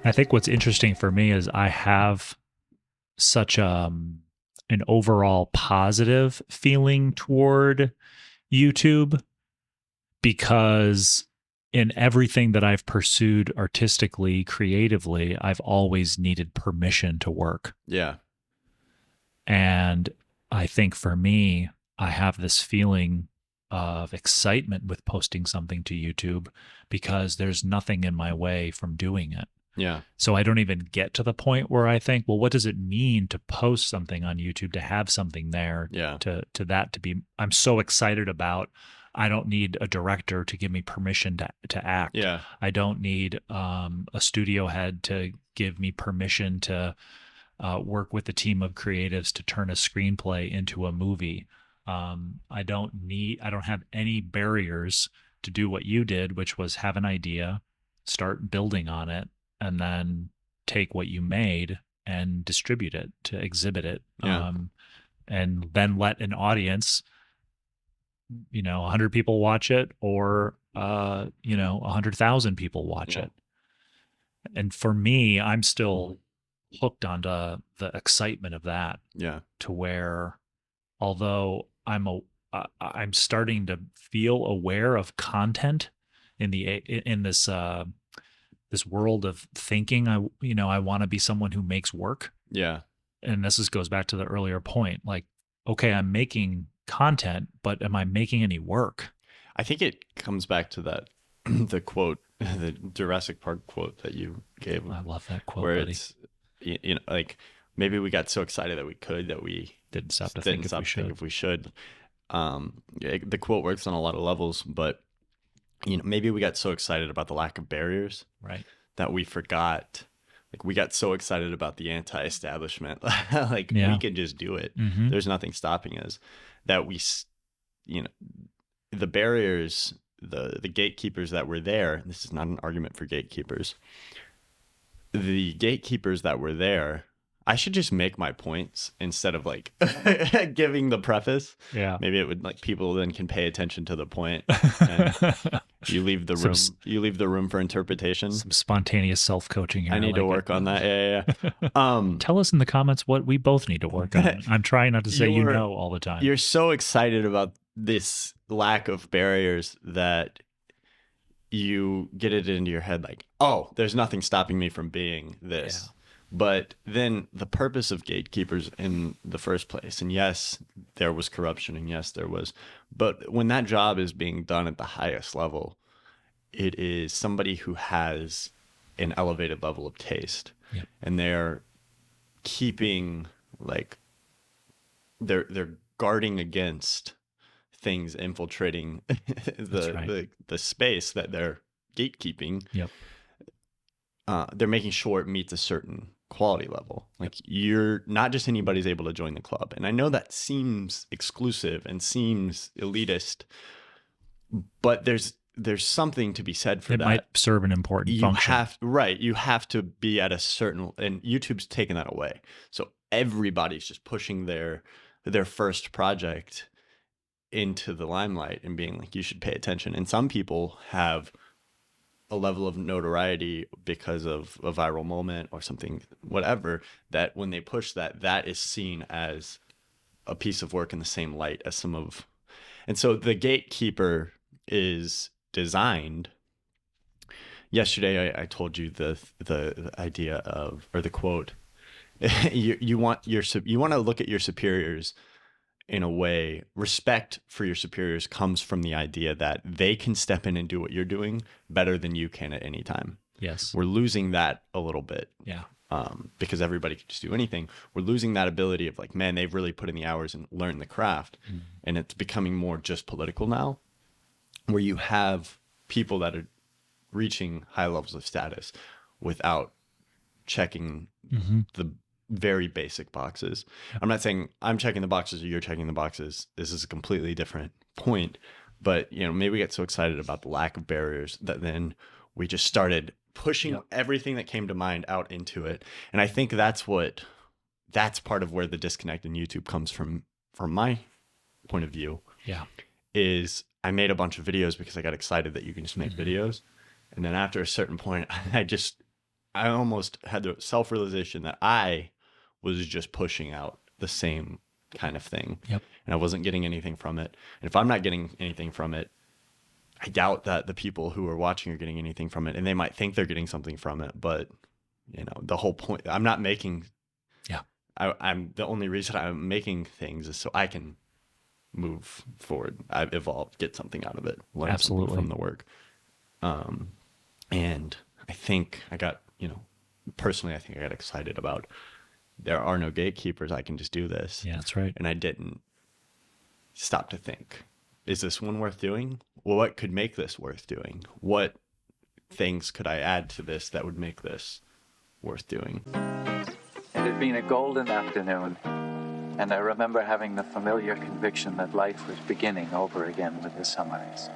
I think what's interesting for me is I have such an overall positive feeling toward YouTube because in everything that I've pursued artistically, creatively, I've always needed permission to work. Yeah. And I think for me, I have this feeling of excitement with posting something to YouTube because there's nothing in my way from doing it. Yeah. So I don't even get to the point where I think, well, what does it mean to post something on YouTube, to have something there, Yeah. to be I'm so excited about. I don't need a director to give me permission to act. Yeah. I don't need a studio head to give me permission to work with a team of creatives to turn a screenplay into a movie. I don't have any barriers to do what you did, which was have an idea, start building on it, and then take what you made and distribute it to exhibit it. Yeah. And then let an audience, 100 people watch it or, 100,000 people watch Yeah. it. And for me, I'm still hooked onto the excitement of that Yeah. to where, although I'm starting to feel aware of content in this world of thinking. I want to be someone who makes work. Yeah. And goes back to the earlier point. Like, okay, I'm making content, but am I making any work? I think it comes back to that the quote, the Jurassic Park quote that you gave, I love that quote, where buddy. it's like maybe we got so excited that we could that we Didn't stop to didn't think if stop we to think should. if we should. The quote works on a lot of levels, but maybe we got so excited about the lack of barriers Right. that we forgot. Like we got so excited about the anti-establishment, like we Yeah. can just do it. Mm-hmm. There's nothing stopping us. That you know, the barriers, the gatekeepers that were there. This is not an argument for gatekeepers. The gatekeepers that were there, I should just make my points instead of like giving the preface. Yeah. Maybe it would like people then can pay attention to the point and you leave the room. You leave the room for interpretation. Some spontaneous self-coaching here. I need to work on that. Yeah. Tell us in the comments what we both need to work on. I'm trying not to say all the time. You're so excited about this lack of barriers that you get it into your head like, oh, there's nothing stopping me from being this. Yeah. But then the purpose of gatekeepers in the first place, and yes, there was corruption, and yes, there was, but when that job is being done at the highest level, it is somebody who has an elevated level of taste. Yep. And they're keeping like they're guarding against things infiltrating the space that they're gatekeeping. Yep. They're making sure it meets a certain quality level. Like you're not just anybody's able to join the club. And I know that seems exclusive and seems elitist, but there's something to be said for that. It might serve an important function. You have to be at a certain, and YouTube's taken that away. So everybody's just pushing their first project into the limelight and being like, you should pay attention. And some people have a level of notoriety because of a viral moment or something, whatever, that when they push that is seen as a piece of work in the same light as some of. And so the gatekeeper is designed. Yesterday, I told you the idea of, or the quote, you want to look at your superiors in a way. Respect for your superiors comes from the idea that they can step in and do what you're doing better than you can at any time. Yes. We're losing that a little bit. Yeah. Because everybody can just do anything. We're losing that ability of like, man, they've really put in the hours and learned the craft. Mm. And it's becoming more just political now, where you have people that are reaching high levels of status without checking the very basic boxes. I'm not saying I'm checking the boxes or you're checking the boxes. This is a completely different point. But, maybe we get so excited about the lack of barriers that then we just started pushing everything that came to mind out into it. And I think that's part of where the disconnect in YouTube comes from my point of view. Yeah. Is I made a bunch of videos because I got excited that you can just make videos. And then after a certain point, I almost had the self-realization that I was just pushing out the same kind of thing, Yep. and I wasn't getting anything from it. And if I'm not getting anything from it, I doubt that the people who are watching are getting anything from it, and they might think they're getting something from it, but the whole point, I'm not making, Yeah. I'm the only reason I'm making things is so I can move forward. I've evolved, get something out of it, learn something Absolutely. from the work. And I think I got, personally, I think I got excited about there are no gatekeepers. I can just do this. Yeah, that's right. And I didn't stop to think, is this one worth doing? Well, what could make this worth doing? What things could I add to this that would make this worth doing? It had been a golden afternoon, and I remember having the familiar conviction that life was beginning over again with the sunrise.